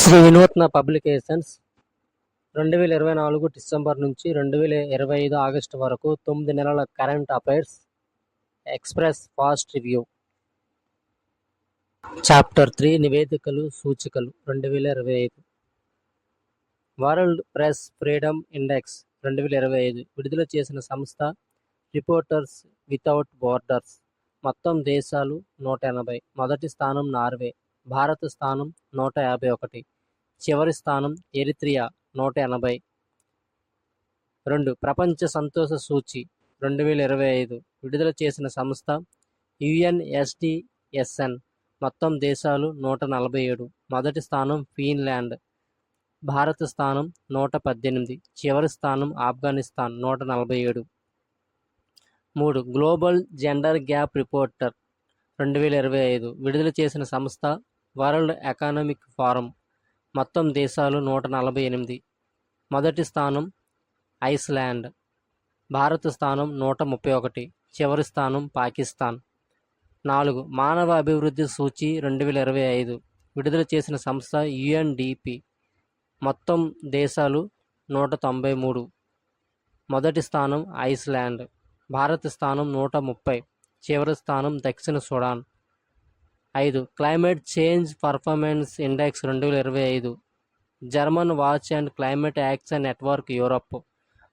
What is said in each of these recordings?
శ్రీ వినూత్న publications 2024 December నుంచి 2025 August వరకు 9 నెలల current affairs express fast review. Chapter 3 నివేదికలు సూచికలు 2025. వరల్డ్ ప్రెస్ ఫ్రీడమ్ ఇండెక్స్ 2025 విడుదల చేసిన సంస్థ రిపోర్టర్స్ వితౌట్ బోర్డర్స్. మొత్తం దేశాలు 180. మొదటి స్థానం నార్వే, భారత స్థానం 151, చివరి స్థానం ఎరిత్రియా 180. 2. ప్రపంచ సంతోష సూచి 2025 విడుదల చేసిన సంస్థ యుఎన్ఎస్డిఎస్ఎన్. మొత్తం దేశాలు 147. మొదటి స్థానం ఫిన్లాండ్, భారత స్థానం 118, చివరి స్థానం Afghanistan 147. 3. Global gender gap reporter 2025 విడుదల చేసిన సంస్థ వరల్డ్ ఎకనామిక్ ఫోరం. మొత్తం దేశాలు 148. మొదటి స్థానం ఐస్లాండ్, భారత స్థానం 131, చివరి స్థానం పాకిస్తాన్. 4. మానవ అభివృద్ధి సూచి 2025 విడుదల చేసిన సంస్థ యుఎన్డిపి. మొత్తం దేశాలు 193. మొదటి స్థానం ఐస్లాండ్, భారత స్థానం 130, చివరి స్థానం దక్షిణ Sudan. 5. Climate change performance index 2025 German watch and climate action network Europe.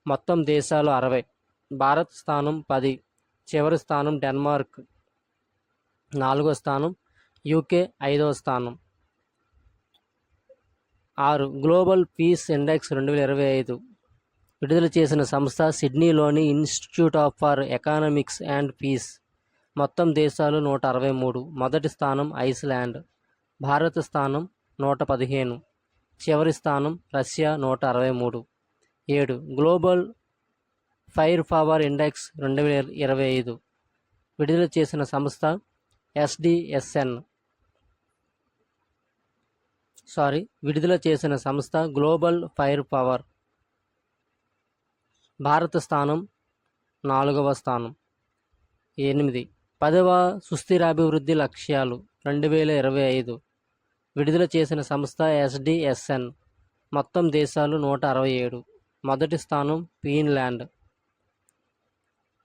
మొత్తం దేశాలు 60. భారత స్థానం 10, చివరి స్థానం డెన్మార్క్ 4వ స్థానం, యూకే 5వ స్థానం. 6. గ్లోబల్ పీస్ ఇండెక్స్ 2025 విడుదల చేసిన సంస్థ సిడ్నీలోని institute for economics and peace. మొత్తం దేశాలు 163. మొదటి స్థానం ఐస్లాండ్, భారత స్థానం 115, చివరి స్థానం Russia 163. 7. Global fire power index 2025 విడుదల చేసిన సంస్థ విడుదల చేసిన సంస్థ గ్లోబల్ ఫైర్ పవర్. భారత స్థానం 4వ స్థానం. 8. 10వ సుస్థిరాభివృద్ధి లక్ష్యాలు 2025 విడుదల చేసిన సంస్థ ఎస్డిఎస్ఎన్. మొత్తం దేశాలు 167. మొదటి స్థానం ఫిన్లాండ్,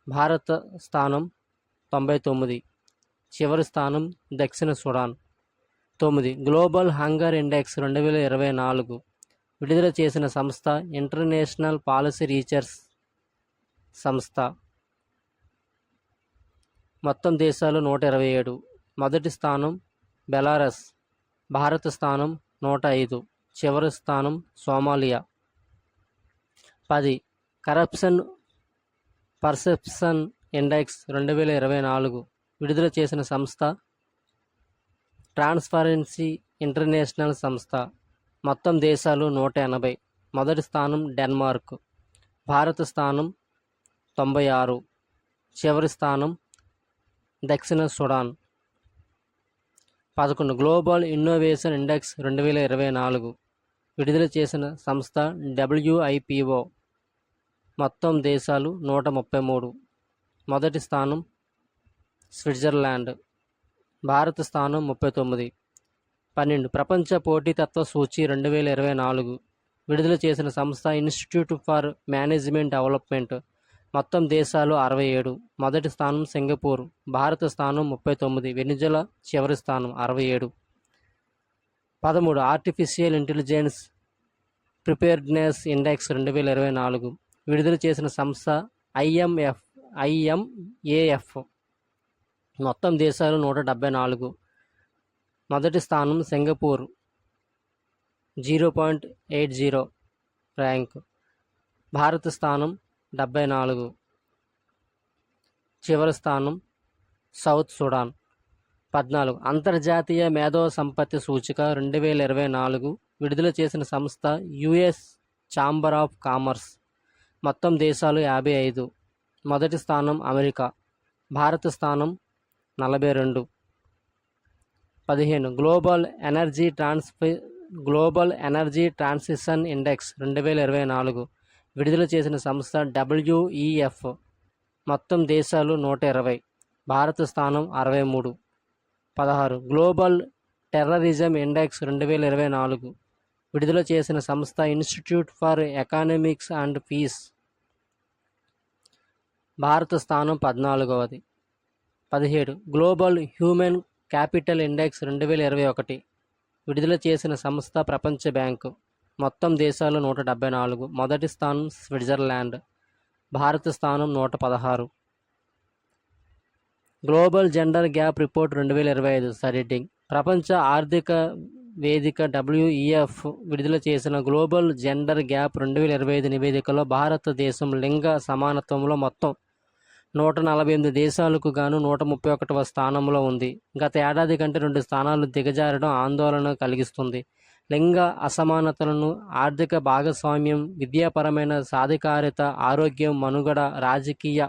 భారత స్థానం 99, చివరి స్థానం దక్షిణ సుడాన్. 9. గ్లోబల్ హంగర్ ఇండెక్స్ 2024 విడుదల చేసిన సంస్థ ఇంటర్నేషనల్ పాలసీ రీసెర్చ్ సంస్థ. మొత్తం దేశాలు 127. మొదటి స్థానం బెలారస్, భారత స్థానం 105, చివరి స్థానం సోమాలియా. 10. కరప్షన్ పర్సెప్షన్ ఇండెక్స్ 2024 విడుదల చేసిన సంస్థ ట్రాన్స్పరెన్సీ ఇంటర్నేషనల్ సంస్థ. మొత్తం దేశాలు 180. మొదటి స్థానం డెన్మార్క్, భారత స్థానం 96, చివరి స్థానం దక్షిణ సుడాన్. 11. గ్లోబల్ ఇన్నోవేషన్ ఇండెక్స్ 2024 విడుదల చేసిన సంస్థ డబ్ల్యూఐపిఓ. మొత్తం దేశాలు 133. మొదటి స్థానం స్విట్జర్లాండ్, భారత స్థానం 39. 12. ప్రపంచ పోటీతత్వ సూచి 2024 విడుదల చేసిన సంస్థ ఇన్స్టిట్యూట్ ఫర్ మేనేజ్మెంట్ డెవలప్మెంట్. మొత్తం దేశాలు 67. మొదటి స్థానం సింగపూర్, భారత స్థానం 39, వెనిజులా చివరి స్థానం 67. 13. ఆర్టిఫిషియల్ ఇంటెలిజెన్స్ ప్రిపేర్డ్నెస్ ఇండెక్స్ 2024 విడుదల చేసిన సంస్థ ఐఎంఏఎఫ్. మొత్తం దేశాలు 174. మొదటి స్థానం సింగపూర్ 0.80 ర్యాంక్, భారత స్థానం 74, చివరి స్థానం సౌత్ సుడాన్. 14. అంతర్జాతీయ మేధో సంపత్తి సూచిక 2024 విడుదల చేసిన సంస్థ యుఎస్ ఛాంబర్ ఆఫ్ కామర్స్. మొత్తం దేశాలు 55. మొదటి స్థానం అమెరికా, భారత స్థానం 42. 15. గ్లోబల్ ఎనర్జీ ట్రాన్సిషన్ ఇండెక్స్ 2024 విడుదల చేసిన సంస్థ డబ్ల్యూఈఎఫ్. మొత్తం దేశాలు 120. భారత స్థానం 63. 16. గ్లోబల్ టెర్రరిజం ఇండెక్స్ 2024 విడుదల చేసిన సంస్థ institute for economics and peace. భారత స్థానం 14వది. 17 గ్లోబల్ హ్యూమన్ క్యాపిటల్ ఇండెక్స్ 2021 విడుదల చేసిన సంస్థ ప్రపంచ బ్యాంకు. మొత్తం దేశాలు 174. మొదటి స్థానం స్విట్జర్లాండ్. భారత స్థానం 116. Global gender gap report 2025 సరిడింగ్. ప్రపంచ ఆర్థిక వేదిక WEF విడుదల చేసిన గ్లోబల్ జెండర్ గ్యాప్ 2025 నివేదికలో భారతదేశం లింగ సమానత్వంలో మొత్తం 148 దేశాలకు గాను 131వ స్థానంలో ఉంది. గత ఏడాది కంటే 2 స్థానాలు దిగజారడం ఆందోళన కలిగిస్తుంది. లింగ అసమానతలను, ఆర్థిక భాగస్వామ్యం, విద్యాపరమైన సాధికారిత, ఆరోగ్యం, మనుగడ, రాజకీయ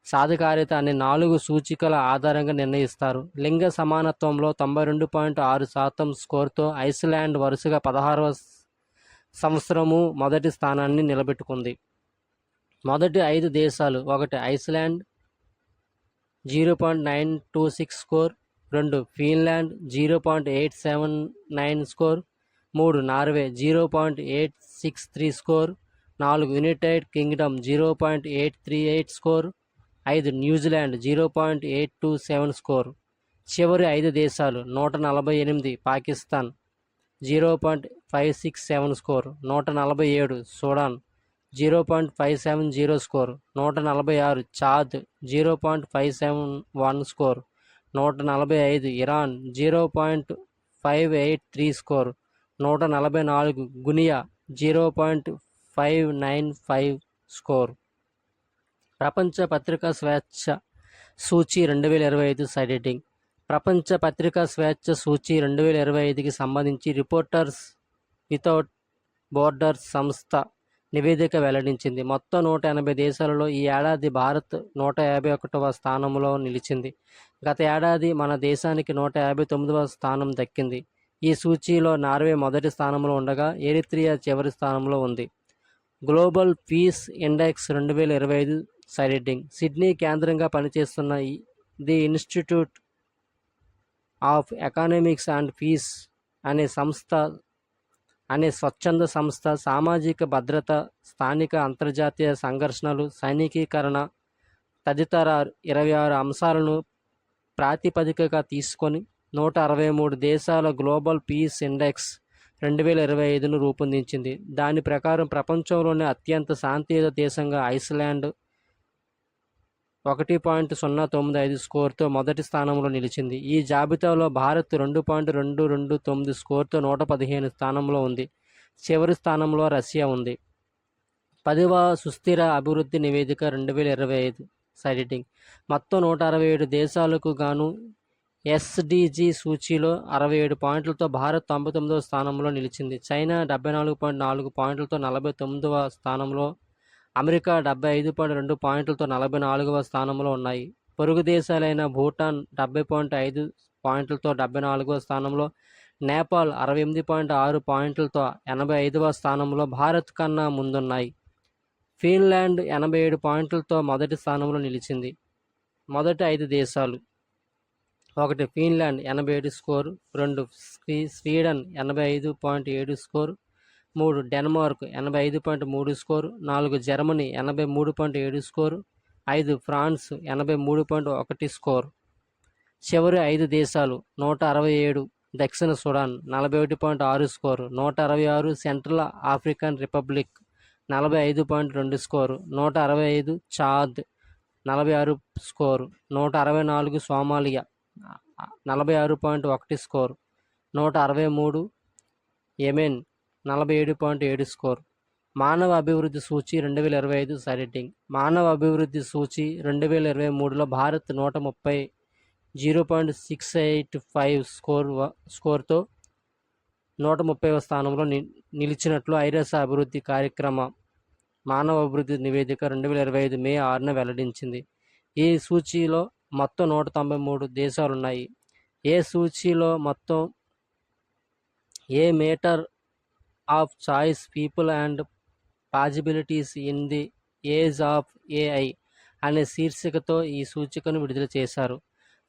సాధికారిత అనే 4 సూచికల ఆధారంగా నిర్ణయిస్తారు. లింగ సమానత్వంలో 92.6% స్కోర్తో ఐస్లాండ్ వరుసగా 16వ సంవత్సరము మొదటి స్థానాన్ని నిలబెట్టుకుంది. మొదటి 5 దేశాలు: 1 Iceland 0.926 score, 2 Finland 0.879 score, 3 Norway 0.863 score, 4 United Kingdom 0.838 score, 5 New Zealand 0.827 score. చివరి 5 దేశాలు: 148 Pakistan 0.567 score, 147 Sudan 0.570 score, 146 Chad 0.571 score, 145 Iran 0.583 score, 144 గునియా 0.595 score. ప్రపంచ పత్రికా స్వేచ్ఛ సూచీ 2025 సైడింగ్. ప్రపంచ పత్రికా స్వేచ్ఛ సూచీ 2025కి సంబంధించి రిపోర్టర్స్ వితౌట్ బోర్డర్స్ సంస్థ నివేదిక వెల్లడించింది. మొత్తం 180 దేశాలలో ఈ ఏడాది భారత్ 151వ స్థానంలో నిలిచింది. గత ఏడాది మన దేశానికి 159వ స్థానం దక్కింది. ఈ సూచీలో నార్వే మొదటి స్థానంలో ఉండగా ఎరిత్రియా చివరి స్థానంలో ఉంది. గ్లోబల్ పీస్ ఇండెక్స్ 2025 సైడింగ్. సిడ్నీ కేంద్రంగా పనిచేస్తున్న the institute of economics and peace అనే స్వచ్ఛంద సంస్థ సామాజిక భద్రత, స్థానిక అంతర్జాతీయ సంఘర్షణలు, సైనికీకరణ తదితర 26 అంశాలను ప్రాతిపదికగా తీసుకొని 163 దేశాల గ్లోబల్ పీస్ ఇండెక్స్ 2025ను రూపొందించింది. దాని ప్రకారం ప్రపంచంలోనే అత్యంత శాంతియుత దేశంగా ఐస్లాండ్ 1.095 స్కోర్తో మొదటి స్థానంలో నిలిచింది. ఈ జాబితాలో భారత్ 2.229 స్కోర్తో 115 స్థానంలో ఉంది. చివరి స్థానంలో రష్యా ఉంది. 10వ సుస్థిర అభివృద్ధి నివేదిక 2025 సైడింగ్. మొత్తం 167 దేశాలకు గాను SDG సూచీలో 67 పాయింట్లతో భారత్ 99వ స్థానంలో నిలిచింది. చైనా 74.4 పాయింట్లతో 49వ స్థానంలో, అమెరికా 75.2 పాయింట్లతో 44వ స్థానంలో ఉన్నాయి. పొరుగు దేశాలైన భూటాన్ 70.5 పాయింట్లతో 74వ స్థానంలో, నేపాల్ 68.6 పాయింట్లతో 85వ స్థానంలో భారత్ కన్నా ముందున్నాయి. ఫిన్లాండ్ 87 పాయింట్లతో మొదటి స్థానంలో నిలిచింది. మొదటి 5 దేశాలు: 1 Finland 87 score, 2 Sweden 85.7 score, 3 Denmark 85.3 score, 4 Germany 83.7 score, 5 France 83.1 score. చివరి 5 దేశాలు: 167 దక్షిణ Sudan 41.6 score, 166 Central African Republic 45.2 score, 165 Chad 46 score, 164 Somalia 46.1 score, 163 Yemen 47.7 score. మానవ అభివృద్ధి సూచీ 2025 సైడింగ్. మానవ అభివృద్ధి సూచీ 2023లో భారత్ 130 0.685 స్కోర్తో 130వ స్థానంలో నిలిచినట్లు ఐరాస అభివృద్ధి కార్యక్రమ మానవ అభివృద్ధి నివేదిక 2025 మే 6న వెల్లడించింది. ఈ సూచీలో మొత్తం 193 దేశాలున్నాయి. ఏ సూచీలో మొత్తం a matter of choice people and possibilities in the age of AI అనే శీర్షికతో ఈ సూచికను విడుదల చేశారు.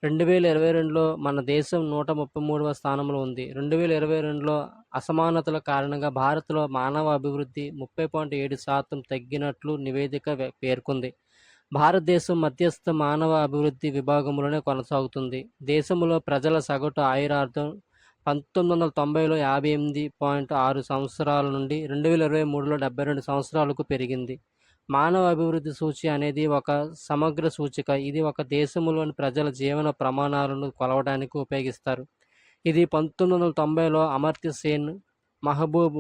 2022లో మన దేశం 133వ స్థానంలో ఉంది. 2022లో అసమానతల కారణంగా భారత్లో మానవ అభివృద్ధి 30.7% తగ్గినట్లు నివేదిక పేర్కొంది. భారతదేశం మధ్యస్థ మానవ అభివృద్ధి విభాగంలోనే కొనసాగుతుంది. దేశంలో ప్రజల సగటు ఆయురార్థం 1990లో 58.6 సంవత్సరాల నుండి 2023లో 72 సంవత్సరాలకు పెరిగింది. మానవ అభివృద్ధి సూచి అనేది ఒక సమగ్ర సూచిక. ఇది ఒక దేశంలోని ప్రజల జీవన ప్రమాణాలను కొలవడానికి ఉపయోగిస్తారు. ఇది 1990లో అమర్త్య సేన్, మహబూబ్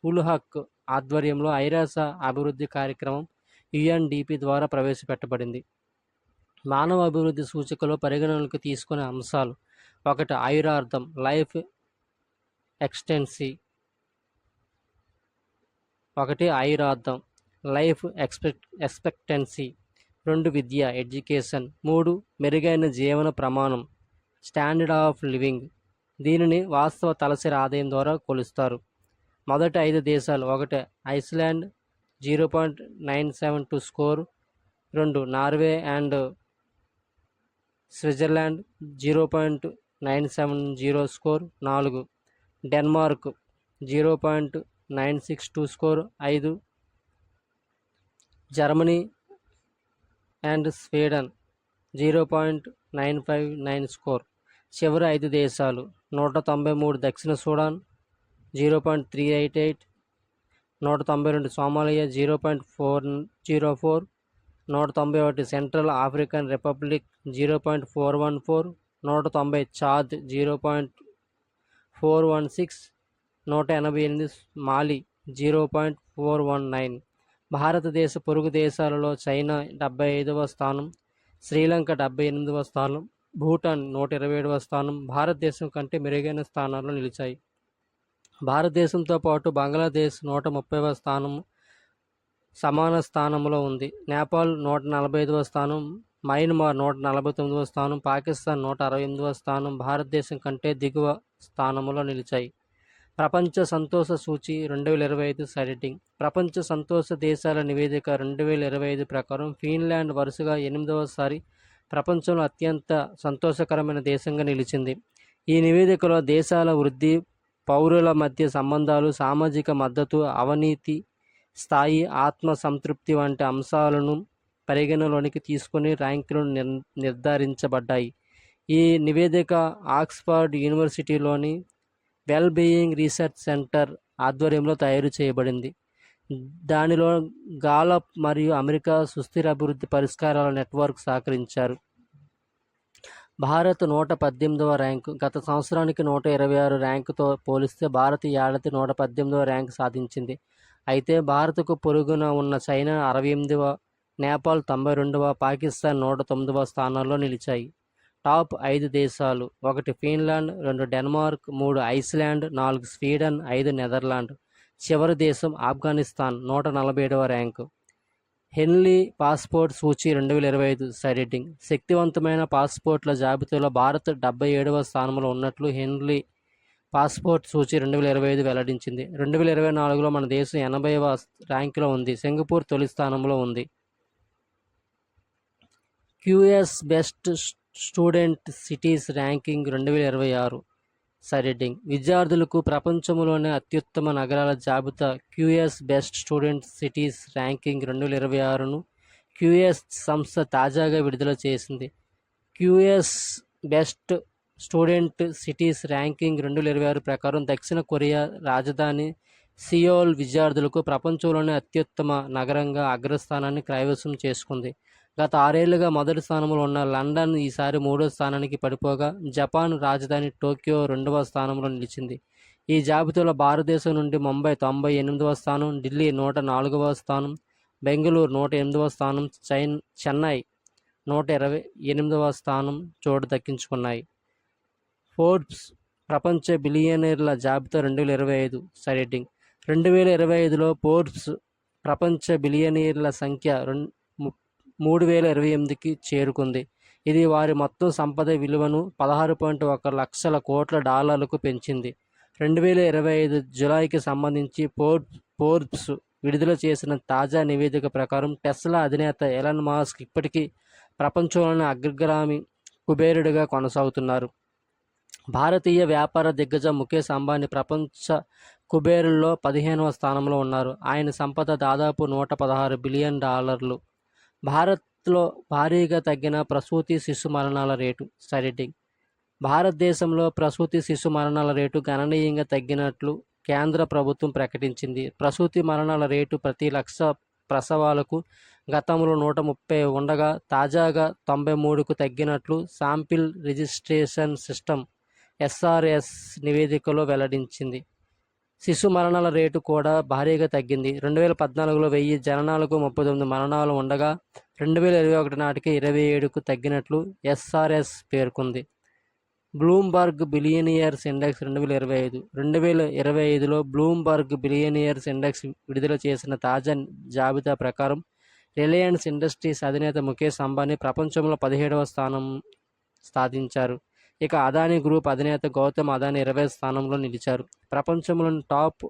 ఉల్ హక్ ఆధ్వర్యంలో ఐరాస అభివృద్ధి కార్యక్రమం UNDP ద్వారా ప్రవేశపెట్టబడింది. మానవ అభివృద్ధి సూచికలో పరిగణనలోకి తీసుకునే అంశాలు: 1. ఆయురార్థం లైఫ్ ఎక్స్టెన్సీ 1 ఆయురార్థం లైఫ్ ఎక్స్పెక్టెన్సీ 2 విద్య ఎడ్యుకేషన్ 3 మెరుగైన జీవన ప్రమాణం స్టాండర్డ్ ఆఫ్ లివింగ్. దీనిని వాస్తవ తలసరి ఆదాయం ద్వారా కొలుస్తారు. మొదటి 5 దేశాలు: 1 Iceland 0.972 score, 2 Norway and Switzerland 0.970 score, 4 Denmark 0.962 score, 5 Germany and Sweden 0.959 score. చివరి 5 దేశాలు: 193 దక్షిణ Sudan 0.388, 192 Somalia 0.404, 191 central African republic 0.414, 190 Chad 0.416, 188 మాలి 0.419. భారతదేశ పొరుగు దేశాలలో చైనా 75వ స్థానం, శ్రీలంక 78వ స్థానం, భూటాన్ 127వ స్థానం భారతదేశం కంటే మెరుగైన స్థానాల్లో నిలిచాయి. భారతదేశంతో పాటు బంగ్లాదేశ్ 130వ స్థానం సమాన స్థానంలో ఉంది. నేపాల్ 145వ స్థానం, మయన్మార్ 149వ స్థానం, పాకిస్తాన్ 168వ స్థానం భారతదేశం కంటే దిగువ స్థానంలో నిలిచాయి. ప్రపంచ సంతోష సూచి 2025 సైటింగ్. ప్రపంచ సంతోష దేశాల నివేదిక 2025 ప్రకారం ఫిన్లాండ్ వరుసగా 8వసారి ప్రపంచంలో అత్యంత సంతోషకరమైన దేశంగా నిలిచింది. ఈ నివేదికలో దేశాల వృద్ధి, పౌరుల మధ్య సంబంధాలు, సామాజిక మద్దతు, అవినీతి స్థాయి, ఆత్మ సంతృప్తి వంటి అంశాలను పరిగణలోనికి తీసుకుని ర్యాంకులు నిర్ధారించబడ్డాయి. ఈ నివేదిక ఆక్స్ఫర్డ్ యూనివర్సిటీలోని వెల్ బీయింగ్ రీసెర్చ్ సెంటర్ ఆధ్వర్యంలో తయారు చేయబడింది. దానిలో గాలప్ మరియు అమెరికా సుస్థిర అభివృద్ధి పరిష్కారాల నెట్వర్క్ సహకరించారు. భారత్ 118వ ర్యాంకు. గత సంవత్సరానికి 126 ర్యాంకుతో పోలిస్తే భారత్ ఈ ఏడాది 118వ ర్యాంకు సాధించింది. అయితే భారత్కు పొరుగున ఉన్న చైనా 68వ, నేపాల్ 92వ, పాకిస్తాన్ 109వ స్థానాల్లో నిలిచాయి. టాప్ 5 దేశాలు: 1 Finland, 2 Denmark, 3 Iceland, 4 Sweden, 5 Netherland. చివరి దేశం ఆఫ్ఘనిస్తాన్ 147వ ర్యాంకు. హెన్లీ పాస్పోర్ట్ సూచి 2025 సైటింగ్. శక్తివంతమైన పాస్పోర్ట్ల జాబితాలో భారత్ 77వ స్థానంలో ఉన్నట్లు హెన్లీ పాస్పోర్ట్ సూచి 2025 వెల్లడించింది. 2024లో మన దేశం 80వ ర్యాంకులో ఉంది. సింగపూర్ తొలి స్థానంలో ఉంది. QS best student cities ranking 2026 citing. విద్యార్థులకు ప్రపంచంలోనే అత్యుత్తమ నగరాల జాబితా QS best student cities ranking 2026ను QS సంస్థ తాజాగా విడుదల చేసింది. QS best student cities ranking 2026 ప్రకారం దక్షిణ కొరియా రాజధాని సియోల్ విద్యార్థులకు ప్రపంచంలోనే అత్యుత్తమ నగరంగా అగ్రస్థానాన్ని కైవసం చేసుకుంది. గత 6 ఏళ్లుగా మొదటి స్థానంలో ఉన్న లండన్ ఈసారి 3వ స్థానానికి పడిపోగా, జపాన్ రాజధాని టోక్యో 2వ స్థానంలో నిలిచింది. ఈ జాబితాలో భారతదేశం నుండి ముంబై 98వ స్థానం, ఢిల్లీ 104వ స్థానం, బెంగళూరు 108వ స్థానం, చెన్నై 128వ స్థానం చోటు దక్కించుకున్నాయి. ఫోర్బ్స్ ప్రపంచ బిలియనీర్ల జాబితా 2025 సైటింగ్. 2025లో ఫోర్బ్స్ ప్రపంచ బిలియనీర్ల సంఖ్య 3028కి చేరుకుంది. ఇది వారి మొత్తం సంపద విలువను 16.1 లక్షల కోట్ల డాలర్లకు పెంచింది. 2025 జూలైకి సంబంధించి ఫోర్బ్స్ విడుదల చేసిన తాజా నివేదిక ప్రకారం టెస్లా అధినేత ఎలాన్ మస్క్ ఇప్పటికీ ప్రపంచంలోని అగ్రగామి కుబేరుడిగా కొనసాగుతున్నారు. భారతీయ వ్యాపార దిగ్గజం ముఖేష్ అంబానీ ప్రపంచ కుబేరుల్లో 15వ స్థానంలో ఉన్నారు. ఆయన సంపద దాదాపు $116 బిలియన్. భారత్లో భారీగా తగ్గిన ప్రసూతి శిశు మరణాల రేటు. స్టడీ. భారతదేశంలో ప్రసూతి శిశు మరణాల రేటు గణనీయంగా తగ్గినట్లు కేంద్ర ప్రభుత్వం ప్రకటించింది. ప్రసూతి మరణాల రేటు ప్రతి లక్ష ప్రసవాలకు గతంలో 130 ఉండగా తాజాగా 93కు తగ్గినట్లు శాంపిల్ రిజిస్ట్రేషన్ సిస్టమ్ SRS నివేదికలో వెల్లడించింది. శిశు మరణాల రేటు కూడా భారీగా తగ్గింది. 2014లో 1000 జననాలకు 39 మరణాలు ఉండగా 2021 నాటికి 27కు తగ్గినట్లు SRS పేర్కొంది. బ్లూంబర్గ్ బిలియనియర్స్ ఇండెక్స్ 2025లో బ్లూంబర్గ్ బిలియనియర్స్ ఇండెక్స్ విడుదల చేసిన తాజా జాబితా ప్రకారం రిలయన్స్ ఇండస్ట్రీస్ అధినేత ముఖేష్ అంబానీ ప్రపంచంలో 17వ స్థానం సాధించారు. ఇక అదానీ గ్రూప్ అధినేత గౌతమ్ అదానీ 20వ స్థానంలో నిలిచారు. ప్రపంచంలోని టాప్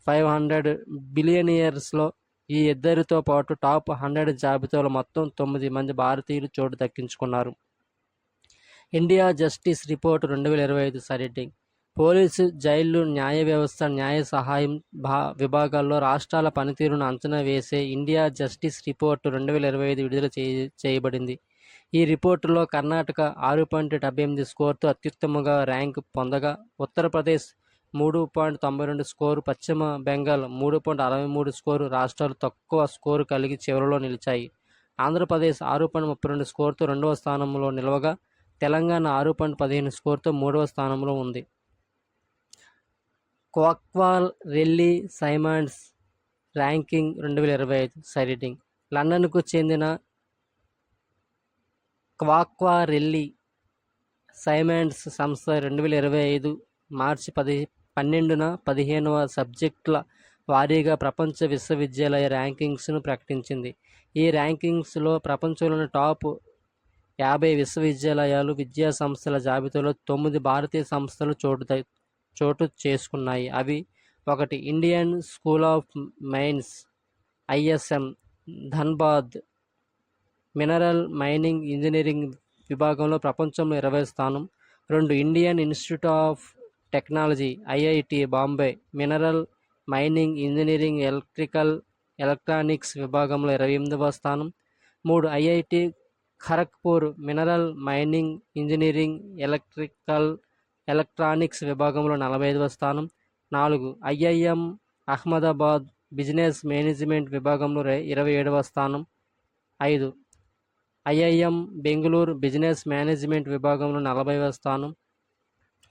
500 బిలియనియర్స్లో ఈ ఇద్దరితో పాటు టాప్ 100 జాబితాలో మొత్తం 9 మంది భారతీయులు చోటు దక్కించుకున్నారు. ఇండియా జస్టిస్ రిపోర్ట్ 2025 సరెటింగ్. పోలీసు, జైళ్లు, న్యాయ వ్యవస్థ, న్యాయ సహాయం విభాగాల్లో రాష్ట్రాల పనితీరును అంచనా వేసే ఇండియా జస్టిస్ రిపోర్ట్ 2025 విడుదల చేయబడింది. ఈ రిపోర్టులో కర్ణాటక 6.78 స్కోరుతో అత్యుత్తమంగా ర్యాంకు పొందగా, ఉత్తరప్రదేశ్ 3.92 స్కోరు, పశ్చిమ బెంగాల్ 3.63 స్కోరు రాష్ట్రాలు తక్కువ స్కోరు కలిగి చివరిలో నిలిచాయి. ఆంధ్రప్రదేశ్ 6.32 స్కోరుతో రెండవ స్థానంలో నిలవగా, తెలంగాణ 6.15 స్కోరుతో మూడవ స్థానంలో ఉంది. క్వాక్వారెల్లి సైమండ్స్ ర్యాంకింగ్ 2025 సైటింగ్. లండన్కు చెందిన క్వాక్వారెల్లి సైమండ్స్ సంస్థ 2025 మార్చి 12న 15వ సబ్జెక్టుల వారీగా ప్రపంచ విశ్వవిద్యాలయ ర్యాంకింగ్స్ను ప్రకటించింది. ఈ ర్యాంకింగ్స్లో ప్రపంచంలోని టాప్ 50 విశ్వవిద్యాలయాలు, విద్యా సంస్థల జాబితాలో 9 భారతీయ సంస్థలు చోటు చేసుకున్నాయి. అవి: 1. Indian School of Mines ISM Dhanbad mineral mining engineering విభాగంలో ప్రపంచంలో 20వ స్థానం. 2. Indian Institute of Technology IIT Bombay mineral mining engineering electronics విభాగంలో 28వ స్థానం. 3. IIT Kharagpur mineral mining engineering electronics విభాగంలో 45వ స్థానం. 4. IIM అహ్మదాబాద్ బిజినెస్ మేనేజ్మెంట్ విభాగంలో 27వ స్థానం. 5. IIM బెంగళూరు బిజినెస్ మేనేజ్మెంట్ విభాగంలో 40వ స్థానం.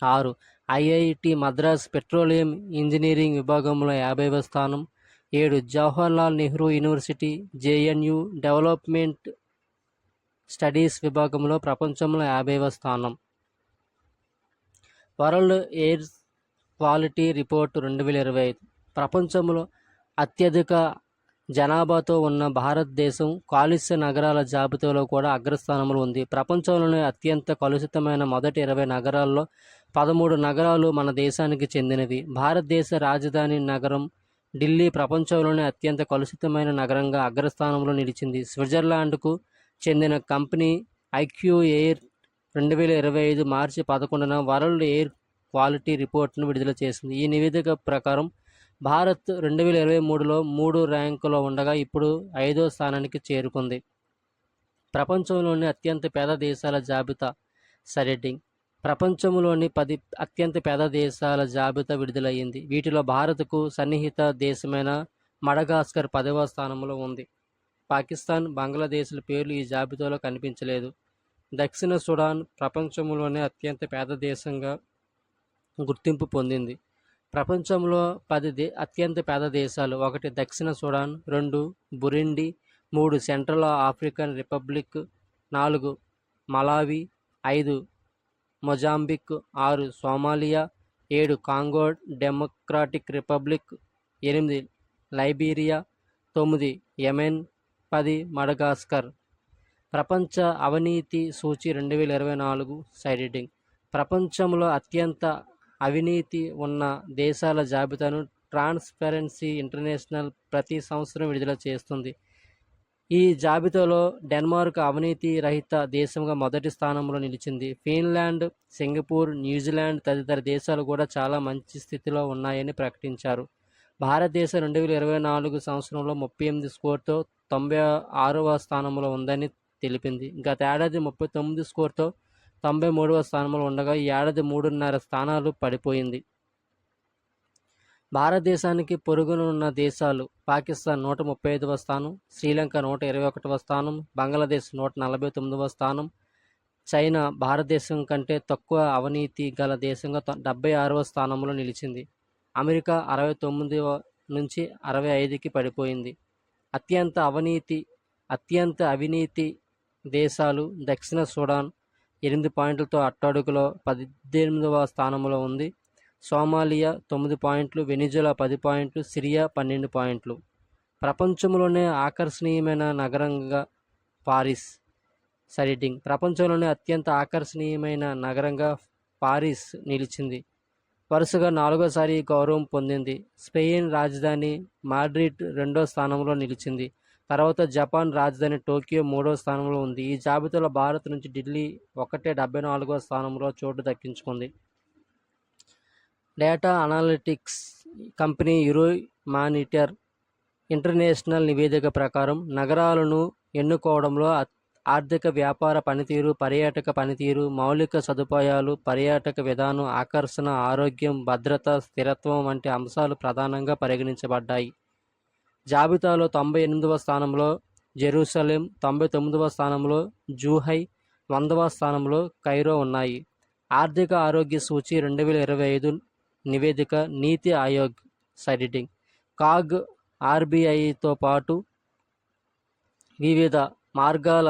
6. IIT మద్రాస్ పెట్రోలియం ఇంజనీరింగ్ విభాగంలో 50వ స్థానం. 7. Jawaharlal Nehru university JNU development studies విభాగంలో ప్రపంచంలో 50వ స్థానం. World air quality report 2025. ప్రపంచంలో అత్యధిక జనాభాతో ఉన్న భారతదేశం కాలుష్య నగరాల జాబితాలో కూడా అగ్రస్థానంలో ఉంది. ప్రపంచంలోనే అత్యంత కలుషితమైన మొదటి 20 నగరాల్లో 13 నగరాలు మన దేశానికి చెందినవి. భారతదేశ రాజధాని నగరం ఢిల్లీ ప్రపంచంలోనే అత్యంత కలుషితమైన నగరంగా అగ్రస్థానంలో నిలిచింది. స్విట్జర్లాండ్కు చెందిన కంపెనీ IQ-Air 2025 మార్చి 11న వరల్డ్ ఎయిర్ క్వాలిటీ రిపోర్ట్ను విడుదల చేసింది. ఈ నివేదిక ప్రకారం భారత్ 2023లో 3 ర్యాంకులో ఉండగా ఇప్పుడు 5వ స్థానానికి చేరుకుంది. ప్రపంచంలోని అత్యంత పేద దేశాల జాబితా సరెటింగ్. ప్రపంచంలోని 10 అత్యంత పేద దేశాల జాబితా విడుదలయ్యింది. వీటిలో భారత్కు సన్నిహిత దేశమైన మడగాస్కర్ 10వ స్థానంలో ఉంది. పాకిస్తాన్, బంగ్లాదేశ్ల పేర్లు ఈ జాబితాలో కనిపించలేదు. దక్షిణ సుడాన్ ప్రపంచంలోనే అత్యంత పేద దేశంగా గుర్తింపు పొందింది. ప్రపంచంలో 10 అత్యంత పేద దేశాలు: 1. దక్షిణ Sudan, 2. Burundi, 3. Central African republic, 4. Malawi, 5. Mozambique, 6. Somalia, 7. Congo democratic republic, 8. Liberia, 9. Yemen, 10. Madagascar. ప్రపంచ అవినీతి సూచి 2024 సైటింగ్. ప్రపంచంలో అత్యంత అవినీతి ఉన్న దేశాల జాబితాను ట్రాన్స్పరెన్సీ ఇంటర్నేషనల్ ప్రతి సంవత్సరం విడుదల చేస్తుంది. ఈ జాబితాలో డెన్మార్క్ అవినీతి రహిత దేశంగా మొదటి స్థానంలో నిలిచింది. ఫిన్లాండ్, సింగపూర్, న్యూజిలాండ్ తదితర దేశాలు కూడా చాలా మంచి స్థితిలో ఉన్నాయని ప్రకటించారు. భారతదేశం 2024 సంవత్సరంలో 38 స్కోర్తో 96వ స్థానంలో ఉందని తెలిపింది. గత ఏడాది 39 స్కోర్తో 93వ స్థానంలో ఉండగా ఈ ఏడాది 3.5 స్థానాలు పడిపోయింది. భారతదేశానికి పొరుగున ఉన్న దేశాలు: పాకిస్తాన్ 135వ స్థానం, శ్రీలంక 121వ స్థానం, బంగ్లాదేశ్ 149వ స్థానం, చైనా భారతదేశం కంటే తక్కువ అవినీతి గల దేశంగా 76వ స్థానంలో నిలిచింది. అమెరికా 69 నుంచి 65కి పడిపోయింది. అత్యంత అవినీతి దేశాలు: దక్షిణ సుడాన్ 8 పాయింట్లతో అట్టడుగులో 18వ స్థానంలో ఉంది. సోమాలియా 9 పాయింట్లు, వెనిజులా 10 పాయింట్లు, సిరియా 12 పాయింట్లు. ప్రపంచంలోనే ఆకర్షణీయమైన నగరంగా పారిస్. సైడింగ్: ప్రపంచంలోనే అత్యంత ఆకర్షణీయమైన నగరంగా పారిస్ నిలిచింది. వరుసగా 4వసారి ఈ గౌరవం పొందింది. స్పెయిన్ రాజధాని మాడ్రిడ్ 2వ స్థానంలో నిలిచింది. తర్వాత జపాన్ రాజధాని టోక్యో 3వ స్థానంలో ఉంది. ఈ జాబితాలో భారత్ నుంచి ఢిల్లీ 74వ స్థానంలో చోటు దక్కించుకుంది. డేటా అనలిటిక్స్ కంపెనీ యూరోమానిటర్ ఇంటర్నేషనల్ నివేదిక ప్రకారం నగరాలను ఎన్నుకోవడంలో ఆర్థిక వ్యాపార పనితీరు, పర్యాటక పనితీరు, మౌలిక సదుపాయాలు, పర్యాటక విధానం, ఆకర్షణ, ఆరోగ్యం, భద్రత, స్థిరత్వం వంటి అంశాలు ప్రధానంగా పరిగణించబడ్డాయి. జాబితాలో 98వ స్థానంలో జెరూసలేం, 99వ స్థానంలో జూహై, 100వ స్థానంలో కైరో ఉన్నాయి. ఆర్థిక ఆరోగ్య సూచి 2025 నివేదిక నీతి ఆయోగ్ సైడింగ్ కాగ్ ఆర్బీఐతో పాటు వివిధ మార్గాల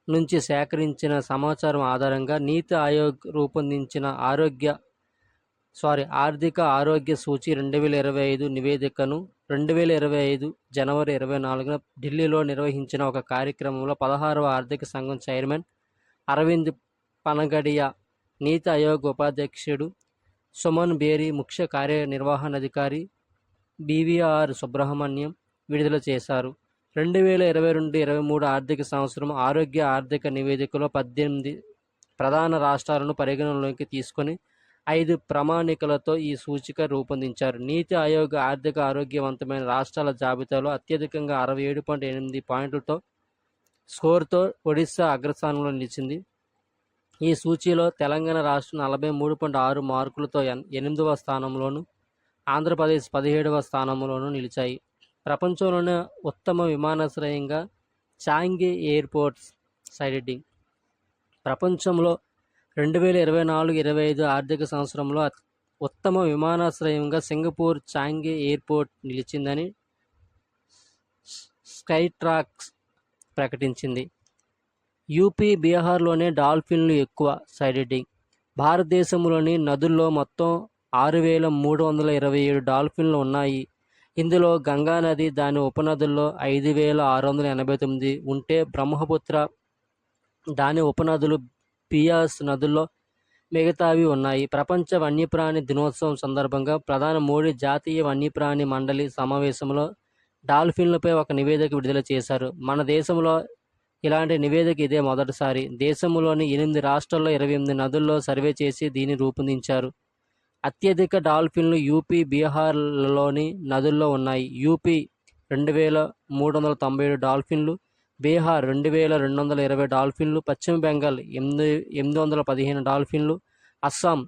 నుంచి సేకరించిన సమాచారం ఆధారంగా నీతి ఆయోగ్ రూపొందించిన ఆర్థిక ఆరోగ్య సూచి 2025 నివేదికను 2025 జనవరి 24న ఢిల్లీలో నిర్వహించిన ఒక కార్యక్రమంలో 16వ ఆర్థిక సంఘం చైర్మన్ అరవింద్ పనగడియా, నీతి ఆయోగ్ ఉపాధ్యక్షుడు సుమన్ బేరీ, ముఖ్య కార్యనిర్వహణాధికారి బీవీఆర్ సుబ్రహ్మణ్యం విడుదల చేశారు. 2022-23 ఆర్థిక సంవత్సరం ఆర్థిక నివేదికలో 18 ప్రధాన రాష్ట్రాలను పరిగణనలోకి తీసుకొని 5 ప్రామాణికలతో ఈ సూచిక రూపొందించారు. నీతి ఆయోగ్ ఆర్థిక ఆరోగ్యవంతమైన రాష్ట్రాల జాబితాలో అత్యధికంగా 67.8 పాయింట్లతో స్కోర్తో ఒడిశా అగ్రస్థానంలో నిలిచింది. ఈ సూచీలో తెలంగాణ రాష్ట్రం 43.6 మార్కులతో 8వ స్థానంలోను, ఆంధ్రప్రదేశ్ 17వ స్థానంలోనూ నిలిచాయి. ప్రపంచంలోనే ఉత్తమ విమానాశ్రయంగా చాంగి ఎయిర్పోర్ట్స్ సైడింగ్: ప్రపంచంలో 2024-25 ఆర్థిక సంవత్సరంలో ఉత్తమ విమానాశ్రయంగా సింగపూర్ చాంగి ఎయిర్పోర్ట్ నిలిచిందని స్కైట్రాక్స్ ప్రకటించింది. యూపీ, బీహార్లోనే డాల్ఫిన్లు ఎక్కువ సైడింగ్: భారతదేశంలోని నదుల్లో మొత్తం 6,327 డాల్ఫిన్లు ఉన్నాయి. ఇందులో గంగా నది, దాని ఉపనదుల్లో 5,689 ఉంటే బ్రహ్మపుత్ర, దాని ఉపనదులు, బియాస్ నదుల్లో మిగతావి ఉన్నాయి. ప్రపంచ వన్యప్రాణి దినోత్సవం సందర్భంగా ప్రధాని మోడీ జాతీయ వన్యప్రాణి మండలి సమావేశంలో డాల్ఫిన్లపై ఒక నివేదిక విడుదల చేశారు. మన దేశంలో ఇలాంటి నివేదిక ఇదే మొదటిసారి. దేశంలోని 8 రాష్ట్రాల్లో 28 నదుల్లో సర్వే చేసి దీన్ని రూపొందించారు. అత్యధిక డాల్ఫిన్లు యూపీ, బీహార్లలోని నదుల్లో ఉన్నాయి. యూపీ 2,397 డాల్ఫిన్లు, బీహార్ 2,220 డాల్ఫిన్లు, పశ్చిమ Bengal 815 డాల్ఫిన్లు, Assam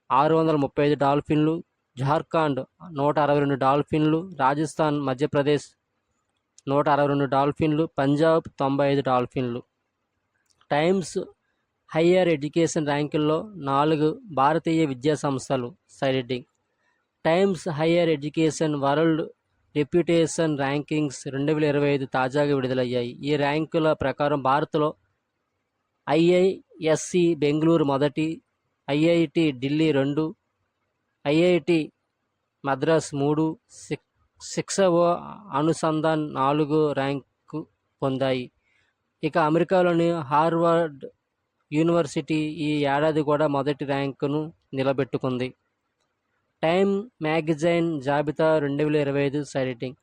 635 డాల్ఫిన్లు, Jharkhand 162 డాల్ఫిన్లు, Rajasthan, Madhya Pradesh 162 డాల్ఫిన్లు, Punjab 95 డాల్ఫిన్లు. Times higher education ర్యాంకుల్లో 4 భారతీయ విద్యా సంస్థలు siding: times higher education world reputation rankings 2025 తాజాగా విడుదలయ్యాయి. ఈ ర్యాంకుల ప్రకారం భారత్లో ఐఐఎస్సి బెంగళూరు మొదటి, ఐఐటి ఢిల్లీ 2, ఐఐటి మద్రాస్ 3, శిక్షా అనుసంధాన్ 4 ర్యాంకు పొందాయి. ఇక అమెరికాలోని హార్వర్డ్ యూనివర్సిటీ ఈ ఏడాది కూడా మొదటి ర్యాంకును నిలబెట్టుకుంది. టైమ్ మ్యాగజైన్ జాబితా 2025 సైడింగ్: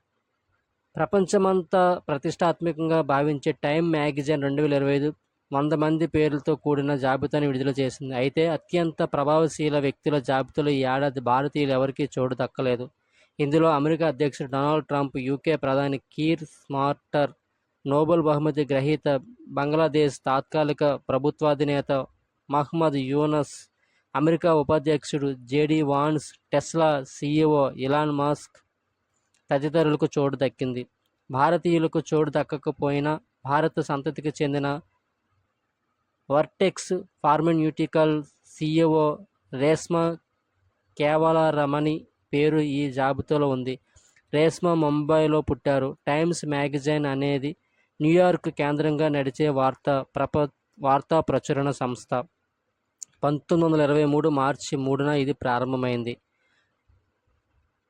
ప్రపంచమంతా ప్రతిష్టాత్మకంగా భావించే టైమ్ మ్యాగజైన్ 2025 100 మంది పేర్లతో కూడిన జాబితాను విడుదల చేసింది. అయితే అత్యంత ప్రభావశీల వ్యక్తుల జాబితాలో ఈ ఏడాది భారతీయులు ఎవరికీ చోటు దక్కలేదు. ఇందులో అమెరికా అధ్యక్షుడు డొనాల్డ్ ట్రంప్, యూకే ప్రధాని కీర్ స్మార్టర్, నోబెల్ బహుమతి గ్రహీత బంగ్లాదేశ్ తాత్కాలిక ప్రభుత్వాధినేత మహ్మద్ యూనస్, అమెరికా ఉపాధ్యక్షుడు JD Vance, Tesla CEO Elon Musk తదితరులకు చోటు దక్కింది. భారతీయులకు చోటు దక్కకపోయినా భారత సంతతికి చెందిన Vertex Pharmaceuticals CEO Reshma Kewalramani పేరు ఈ జాబితాలో ఉంది. రేష్మా ముంబైలో పుట్టారు. టైమ్స్ మ్యాగజైన్ అనేది న్యూయార్క్ కేంద్రంగా నడిచే వార్తా ప్రచురణ సంస్థ. 1923 మార్చి 3న ఇది ప్రారంభమైంది.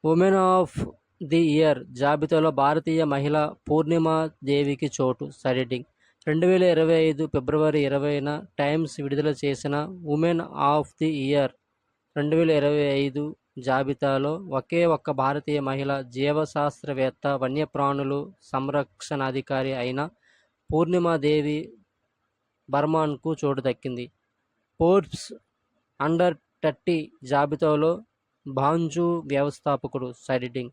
ఉమెన్ ఆఫ్ ది ఇయర్ జాబితాలో భారతీయ మహిళ పూర్ణిమా దేవికి చోటు. సైడింగ్ 2025 ఫిబ్రవరి 20న టైమ్స్ విడుదల చేసిన ఉమెన్ ఆఫ్ ది ఇయర్ 2025 జాబితాలో ఒకే ఒక్క భారతీయ మహిళ జీవశాస్త్రవేత్త, వన్యప్రాణులు సంరక్షణాధికారి అయిన పూర్ణిమాదేవి బర్మాన్కు చోటు దక్కింది. ఫోర్బ్స్ అండర్ 30 జాబితాలో భాంజు వ్యవస్థాపకుడు. సైడింగ్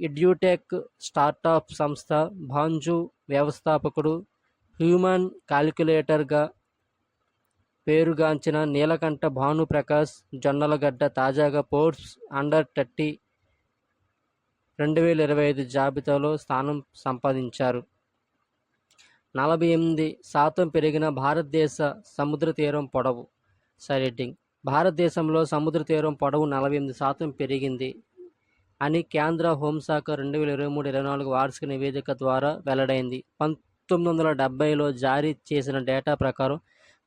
ఎడ్యుటెక్ స్టార్టప్ సంస్థ భాంజు వ్యవస్థాపకుడు, హ్యూమన్ కాలిక్యులేటర్గా పేరుగాంచిన నీలకంఠ భానుప్రకాష్ జొన్నలగడ్డ తాజాగా ఫోర్బ్స్ అండర్ 30 2025 జాబితాలో స్థానం సంపాదించారు. 48% పెరిగిన భారతదేశ సముద్ర తీరం పొడవు. సైడింగ్ భారతదేశంలో సముద్ర తీరం పొడవు 48% పెరిగింది అని కేంద్ర హోంశాఖ 2023-24 వార్షిక నివేదిక ద్వారా వెల్లడైంది. 1970లో జారీ చేసిన డేటా ప్రకారం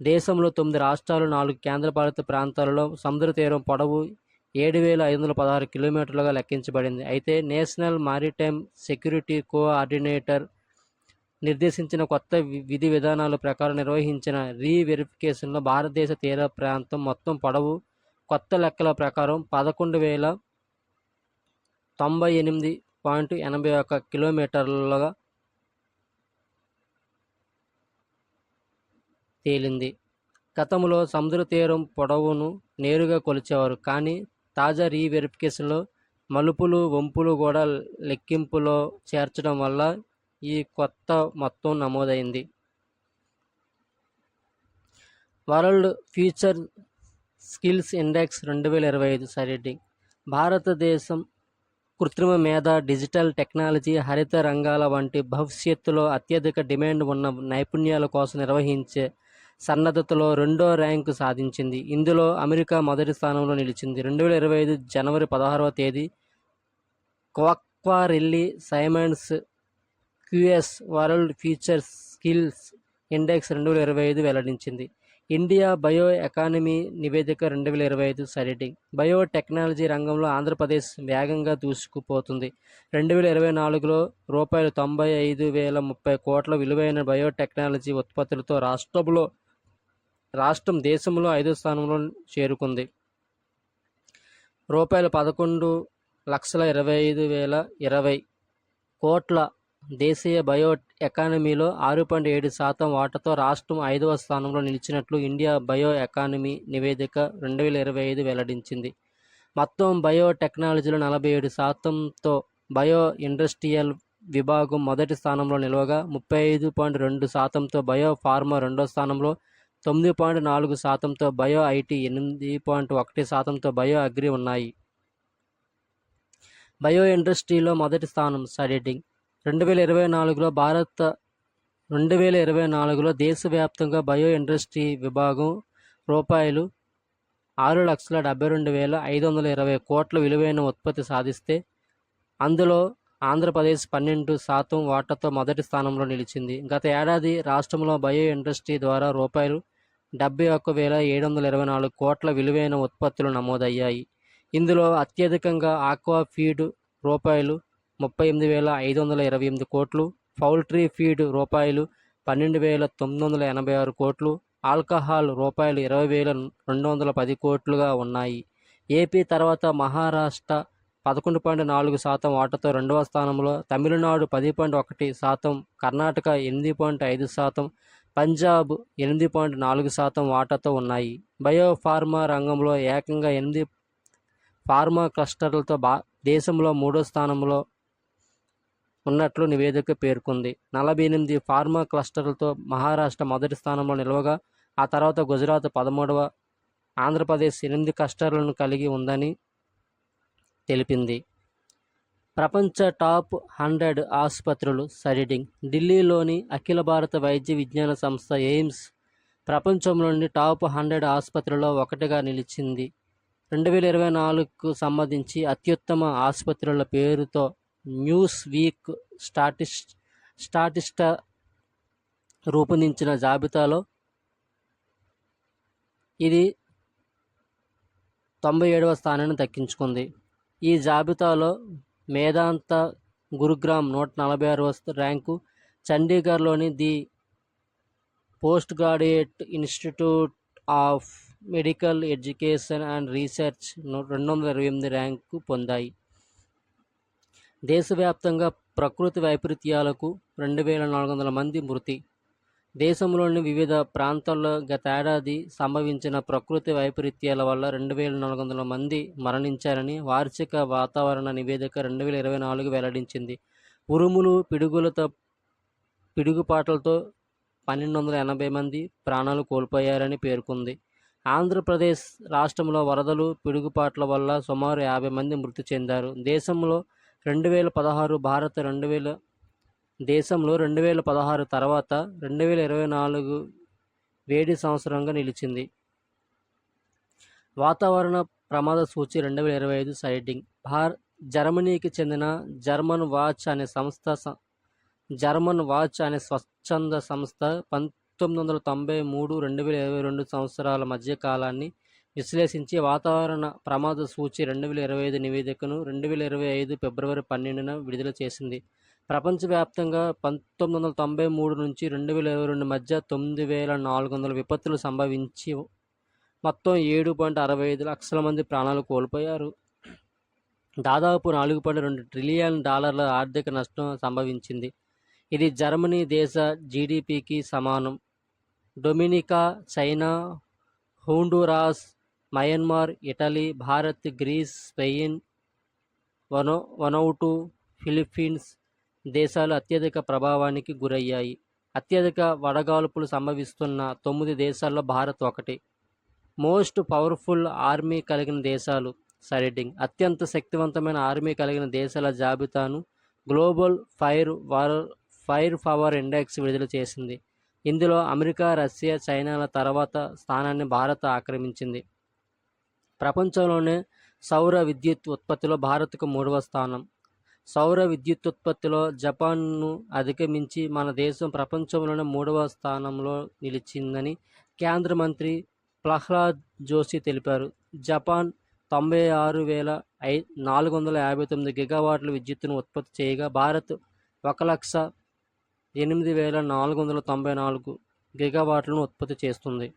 దేశంలో 9 రాష్ట్రాలు, 4 కేంద్రపాలిత ప్రాంతాలలో సముద్ర తీరం పొడవు 7,516 కిలోమీటర్లుగా లెక్కించబడింది. అయితే నేషనల్ మారిటైమ్ సెక్యూరిటీ కోఆర్డినేటర్ నిర్దేశించిన కొత్త విధి విధానాల ప్రకారం నిర్వహించిన రీవెరిఫికేషన్లో భారతదేశ తీర ప్రాంతం మొత్తం పొడవు కొత్త లెక్కల ప్రకారం 11,098.81 కిలోమీటర్లుగా తేలింది. గతంలో సముద్ర తీరం పొడవును నేరుగా కొలిచేవారు, కానీ తాజా రీవెరిఫికేషన్లో మలుపులు, వంపులు కూడా లెక్కింపులో చేర్చడం వల్ల ఈ కొత్త మొత్తం నమోదైంది. World future skills index 2025 siding భారతదేశం కృత్రిమ మేధ, డిజిటల్ టెక్నాలజీ, హరిత రంగాల వంటి భవిష్యత్తులో అత్యధిక డిమాండ్ ఉన్న నైపుణ్యాల కోసం నిర్వహించే సన్నద్ధతలో 2వ ర్యాంకు సాధించింది. ఇందులో అమెరికా మొదటి స్థానంలో నిలిచింది. 2025 జనవరి 16వ తేదీ Quacquarelli Symonds QS world future skills index 2025 వెల్లడించింది. ఇండియా బయో ఎకానమీ నివేదిక 2025 సైడింగ్ బయోటెక్నాలజీ రంగంలో ఆంధ్రప్రదేశ్ వేగంగా దూసుకుపోతుంది. 2024లో ₹95,030 కోట్ల విలువైన బయోటెక్నాలజీ ఉత్పత్తులతో రాష్ట్రం దేశంలో 5వ స్థానంలో చేరుకుంది. ₹11,25,020 కోట్ల దేశీయ బయో ఎకానమీలో 6.7% వాటాతో రాష్ట్రం 5వ స్థానంలో నిలిచినట్లు ఇండియా బయో ఎకానమీ నివేదిక 2025 వెల్లడించింది. మొత్తం బయోటెక్నాలజీలో 47%తో బయో ఇండస్ట్రియల్ విభాగం మొదటి స్థానంలో నిలవగా, 35.2%తో బయో ఫార్మా రెండో స్థానంలో, 9.4%తో బయో ఐటీ, 8.1%తో బయో అగ్రి ఉన్నాయి. బయో ఇండస్ట్రీలో మొదటి స్థానం. సైడింగ్ 2024లో దేశవ్యాప్తంగా బయో ఇండస్ట్రీ విభాగం ₹6,72,520 కోట్ల విలువైన ఉత్పత్తి సాధిస్తే, అందులో ఆంధ్రప్రదేశ్ 12% వాటాతో మొదటి స్థానంలో నిలిచింది. గత ఏడాది రాష్ట్రంలో బయో ఇండస్ట్రీ ద్వారా ₹71,724 కోట్ల విలువైన ఉత్పత్తులు నమోదయ్యాయి. ఇందులో అత్యధికంగా ఆక్వా ఫీడ్ ₹38,528 కోట్లు, పౌల్ట్రీ ఫీడ్ ₹12,986 కోట్లు, ఆల్కహాల్ ₹20,210 కోట్లుగా ఉన్నాయి. ఏపీ తర్వాత మహారాష్ట్ర 11.4% వాటాతో రెండవ స్థానంలో, తమిళనాడు 10.1%, కర్ణాటక 8.5%, పంజాబ్ 8.4% వాటాతో ఉన్నాయి. బయోఫార్మా రంగంలో ఏకంగా 8 ఫార్మా క్లస్టర్లతో దేశంలో మూడో స్థానంలో ఉన్నట్లు నివేదిక పేర్కొంది. 48 ఫార్మా క్లస్టర్లతో మహారాష్ట్ర మొదటి స్థానంలో నిలవగా, ఆ తర్వాత గుజరాత్ 13వ, ఆంధ్రప్రదేశ్ 8 క్లస్టర్లను కలిగి ఉందని తెలిపింది. ప్రపంచ టాప్ 100 ఆసుపత్రులు సైడింగ్. ఢిల్లీలోని అఖిల భారత వైద్య విజ్ఞాన సంస్థ ఎయిమ్స్ ప్రపంచంలోని టాప్ 100 ఆసుపత్రుల్లో ఒకటిగా నిలిచింది. 2024కు సంబంధించి అత్యుత్తమ ఆసుపత్రుల పేరుతో న్యూస్ వీక్ స్టాటిస్టా రూపొందించిన జాబితాలో ఇది 97వ స్థానాన్ని దక్కించుకుంది. ఈ జాబితాలో మేదాంత గురుగ్రామ్ 146వ ర్యాంకు, చండీగఢ్లోని the post graduate institute of medical education and research 228 rank పొందాయి. దేశవ్యాప్తంగా ప్రకృతి వైపరీత్యాలకు 2400 మంది మృతి. దేశంలోని వివిధ ప్రాంతాల్లో గతేడాది సంభవించిన ప్రకృతి వైపరీత్యాల వల్ల 2400 మంది మరణించారని వార్షిక వాతావరణ నివేదిక 2024 వెల్లడించింది. ఉరుములు, పిడుగుపాట్లతో 1280 మంది ప్రాణాలు కోల్పోయారని పేర్కొంది. ఆంధ్రప్రదేశ్ రాష్ట్రంలో వరదలు, పిడుగుపాట్ల వల్ల సుమారు 50 మంది మృతి చెందారు. దేశంలో 2016 తర్వాత 2024 వేడి సంవత్సరంగా నిలిచింది. వాతావరణ ప్రమాద సూచి 2025 సైడింగ్. జర్మనీకి చెందిన జర్మన్ వాచ్ అనే స్వచ్ఛంద సంస్థ 1993-2022 సంవత్సరాల మధ్య కాలాన్ని విశ్లేషించి వాతావరణ ప్రమాద సూచి 2025 నివేదికను 2025 ఫిబ్రవరి 12న విడుదల చేసింది. ప్రపంచవ్యాప్తంగా 1993 నుంచి 2022 మధ్య 9400 విపత్తులు సంభవించి మొత్తం 7.65 లక్షల మంది ప్రాణాలు కోల్పోయారు. దాదాపు $4.2 ట్రిలియన్ ఆర్థిక నష్టం సంభవించింది. ఇది జర్మనీ దేశ జీడీపీకి సమానం. Dominica, China, Honduras, Myanmar, Italy, Bharat, Greece, Spain, Vanuatu, Philippines దేశాలు అత్యధిక ప్రభావానికి గురయ్యాయి. అత్యధిక వడగాల్పులు సంభవిస్తున్న 9 దేశాల్లో భారత్ ఒకటి. మోస్ట్ పవర్ఫుల్ ఆర్మీ కలిగిన దేశాలు సైడింగ్. అత్యంత శక్తివంతమైన ఆర్మీ కలిగిన దేశాల జాబితాను గ్లోబల్ ఫైర్ పవర్ ఇండెక్స్ విడుదల చేసింది. ఇందులో అమెరికా, రష్యా, చైనాల తర్వాత స్థానాన్ని భారత్ ఆక్రమించింది. ప్రపంచంలోనే సౌర విద్యుత్ ఉత్పత్తిలో భారత్కు 3వ స్థానం. సౌర విద్యుత్తుత్పత్తిలో జపాన్ను అధిగమించి మన దేశం ప్రపంచంలోనే 3వ స్థానంలో నిలిచిందని కేంద్ర మంత్రి ప్రహ్లాద్ జోషి తెలిపారు. జపాన్ 96,459 గిగావాట్ల విద్యుత్తును ఉత్పత్తి చేయగా, భారత్ 1,08,494 గిగావాట్లను ఉత్పత్తి చేస్తుంది.